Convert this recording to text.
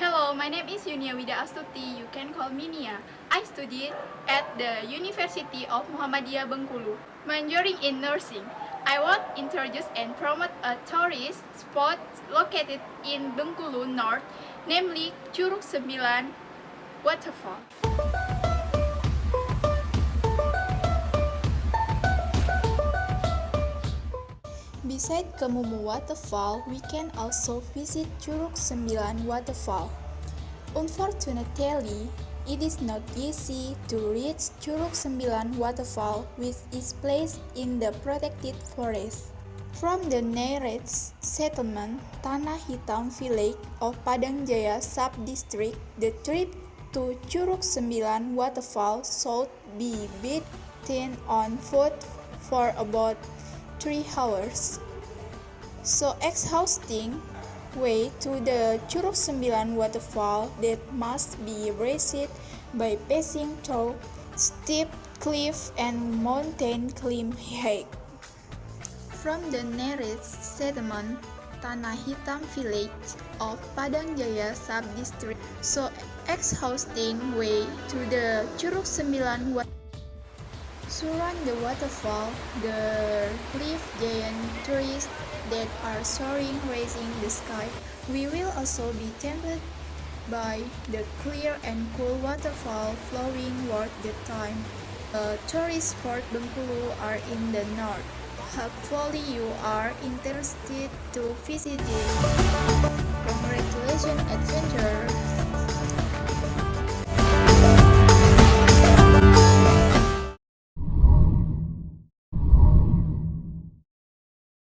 Hello, my name is Yunia Wida Astuti. You can call me Nia. I studied at the University of Muhammadiyah Bengkulu, majoring in nursing. I will introduce and promote a tourist spot located in Bengkulu North, namely Curug 9 Waterfall. Beside Kemumu Waterfall, we can also visit Curug 9 Waterfall. Unfortunately, it is not easy to reach Curug 9 Waterfall, which is placed in the protected forest. From the nearest settlement, Tanah Hitam village of Padang Jaya sub-district, the trip to Curug 9 Waterfall should be beaten on foot for about 3 hours. So exhausting way to the Curug 9 Waterfall that must be reached by passing through steep cliff and mountain climb hike. From the nearest settlement, Tanah Hitam village of Padang Jaya sub-district, so exhausting way to the Curug 9 Waterfall. Surround the waterfall, the cliff giant trees that are soaring raising the sky. We will also be tempted by the clear and cool waterfall flowing worth the time. Tourist spot Bengkulu are in the north. Hopefully you are interested to visit it. Congratulations adventurers!